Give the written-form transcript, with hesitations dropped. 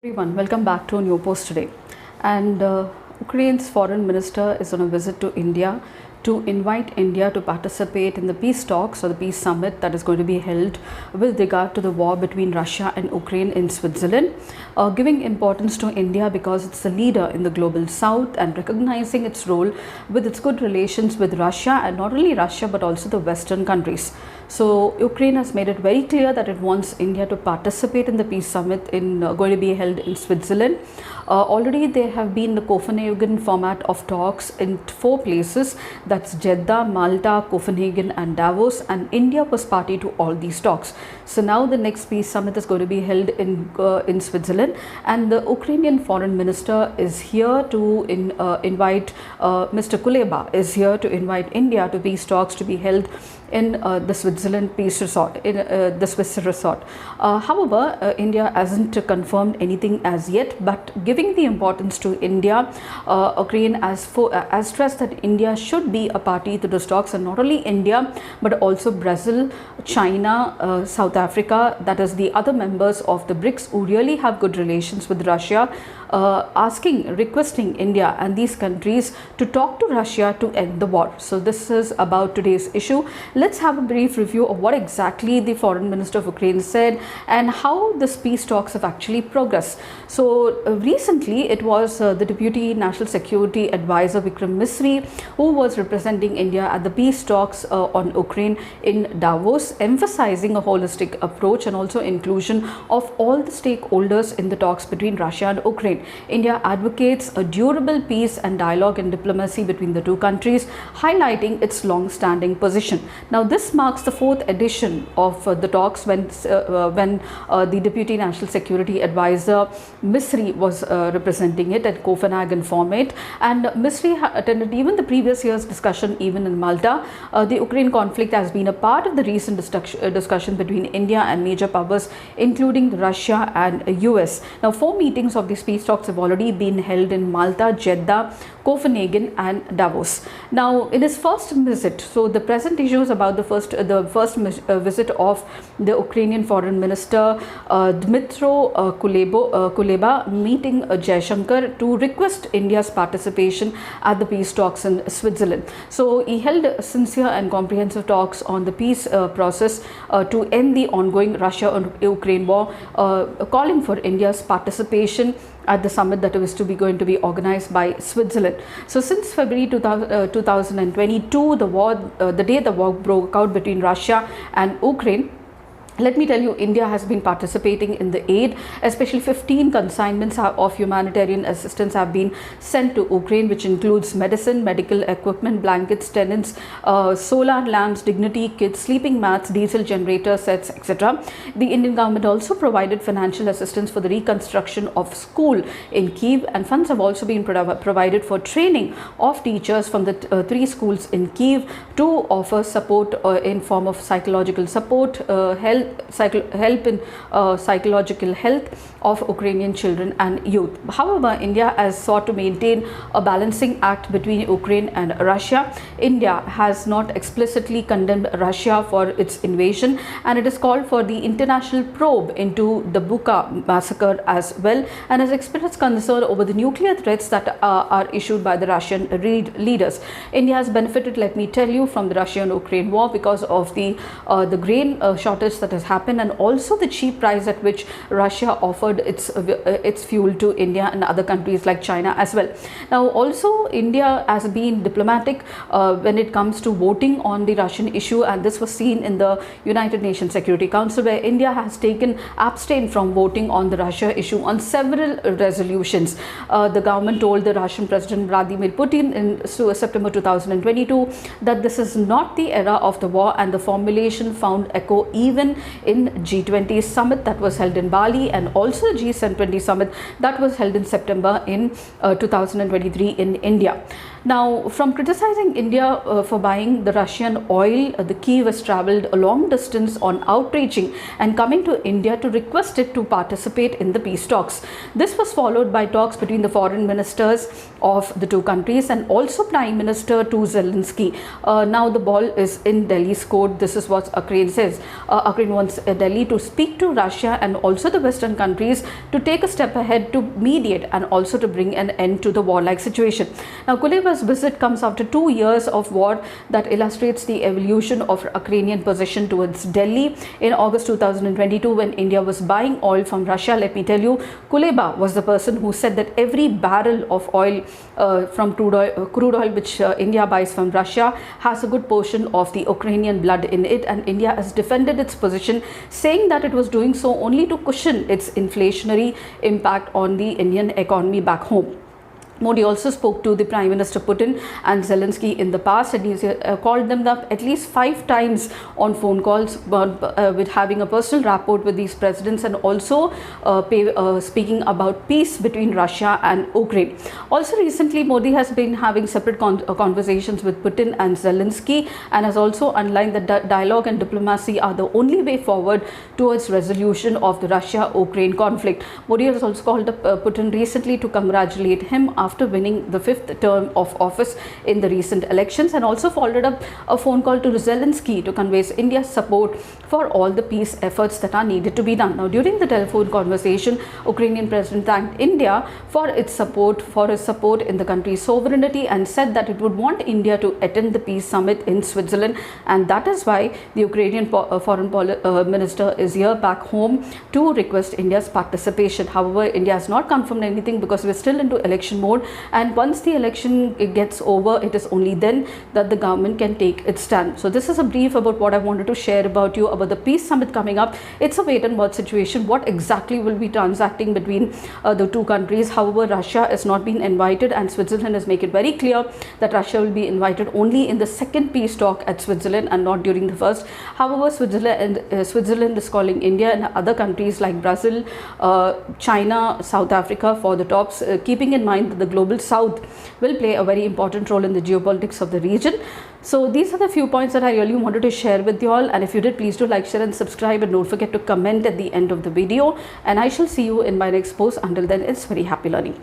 Everyone, welcome back to a new post today. And Ukraine's foreign minister is on a visit to India to invite India to participate in the peace talks or the peace summit that is going to be held with regard to the war between Russia and Ukraine in Switzerland, giving importance to India because it's the leader in the global south and recognizing its role with its good relations with Russia, and not only Russia but also the Western countries. So Ukraine has made it very clear that it wants India to participate in the peace summit going to be held in Switzerland. Already there have been the Copenhagen format of talks in 4 places, that's Jeddah, Malta, Copenhagen and Davos, and India was party to all these talks. So now the next peace summit is going to be held in Switzerland, and the Ukrainian foreign minister is here to invite Mr. Kuleba is here to invite India to peace talks to be held in the Switzerland peace resort, in the Swiss resort. However, India hasn't confirmed anything as yet, but giving the importance to India, Ukraine has stressed that India should be a party to those talks, and not only India but also Brazil, China, South Africa, that is the other members of the BRICS who really have good relations with Russia, requesting India and these countries to talk to Russia to end the war. So this is about today's issue. Let's have a brief review of what exactly the foreign minister of Ukraine said and how this peace talks have actually progressed. So recently it was the Deputy National Security Advisor Vikram Misri who was representing India at the peace talks on Ukraine in Davos, emphasizing a holistic approach and also inclusion of all the stakeholders in the talks between Russia and Ukraine. India advocates a durable peace and dialogue and diplomacy between the two countries, highlighting its long-standing position. Now, this marks the 4th edition of the talks when the Deputy National Security Advisor Misri was representing it at Copenhagen format, and Misri attended even the previous year's discussion even in Malta. The Ukraine conflict has been a part of the recent discussion between India and major powers, including Russia and US. Now, 4 meetings of these peace talks have already been held in Malta, Jeddah, Copenhagen and Davos. Now, in his first visit, so the present issue is about the first visit of the Ukrainian foreign minister Dmytro Kuleba meeting Jaishankar to request India's participation at the peace talks in Switzerland. So he held sincere and comprehensive talks on the peace process to end the ongoing Russia-Ukraine war, calling for India's participation at the summit that was going to be organized by Switzerland. So since February 2022, the day the war broke out between Russia and Ukraine, let me tell you, India has been participating in the aid, especially 15 consignments of humanitarian assistance have been sent to Ukraine, which includes medicine, medical equipment, blankets, tenants, solar lamps, dignity kits, sleeping mats, diesel generator sets, etc. The Indian government also provided financial assistance for the reconstruction of school in Kyiv, and funds have also been provided for training of teachers from the 3 schools in Kyiv to offer support in form of psychological support, help in psychological health of Ukrainian children and youth. However, India has sought to maintain a balancing act between Ukraine and Russia. India has not explicitly condemned Russia for its invasion, and it has called for the international probe into the Bucha massacre as well, and has expressed concern over the nuclear threats that are issued by the Russian leaders. India has benefited, let me tell you, from the Russia-Ukraine war because of the grain shortage that has happened, and also the cheap price at which Russia offered its fuel to India and other countries like China as well. Now, also India has been diplomatic when it comes to voting on the Russian issue, and this was seen in the United Nations Security Council, where India has abstained from voting on the Russia issue on several resolutions. The government told the Russian President Vladimir Putin in September 2022 that this is not the era of the war, and the formulation found echo even in G20 summit that was held in Bali, and also the G20 summit that was held in September in 2023 in India. Now, from criticizing India for buying the Russian oil, the Kyiv has travelled a long distance on outreaching and coming to India to request it to participate in the peace talks. This was followed by talks between the foreign ministers of the two countries and also Prime Minister to Zelensky. Now the ball is in Delhi's court. This is what Ukraine says. Ukraine Ukraine wants Delhi to speak to Russia and also the Western countries to take a step ahead to mediate and also to bring an end to the warlike situation. Now, Kuleba's visit comes after 2 years of war that illustrates the evolution of Ukrainian position towards Delhi. In August 2022, when India was buying oil from Russia, let me tell you, Kuleba was the person who said that every barrel of oil from crude oil which India buys from Russia has a good portion of the Ukrainian blood in it, and India has defended its position, saying that it was doing so only to cushion its inflationary impact on the Indian economy back home. Modi also spoke to the Prime Minister Putin and Zelensky in the past, and he called them up at least 5 times on phone calls, with having a personal rapport with these presidents, and also speaking about peace between Russia and Ukraine. Also recently, Modi has been having separate conversations with Putin and Zelensky, and has also underlined that dialogue and diplomacy are the only way forward towards resolution of the Russia-Ukraine conflict. Modi has also called up Putin recently to congratulate him after winning the 5th term of office in the recent elections, and also followed up a phone call to Zelensky to convey India's support for all the peace efforts that are needed to be done. Now, during the telephone conversation, Ukrainian president thanked India for its support in the country's sovereignty, and said that it would want India to attend the peace summit in Switzerland, and that is why the Ukrainian foreign minister is here back home to request India's participation. However, India has not confirmed anything because we're still into election mode, and once the election gets over, it is only then that the government can take its stand. So this is a brief about what I wanted to share about you about the peace summit coming up. It's a wait and watch situation. What exactly will be transacting between the two countries? However, Russia has not been invited, and Switzerland has made it very clear that Russia will be invited only in the second peace talk at Switzerland and not during the first. However, Switzerland is calling India and other countries like Brazil, China, South Africa for the tops, keeping in mind that the global south will play a very important role in the geopolitics of the region. So these are the few points that I really wanted to share with you all, and if you did, please do like, share and subscribe, and don't forget to comment at the end of the video, and I shall see you in my next post. Until then, it's very happy learning.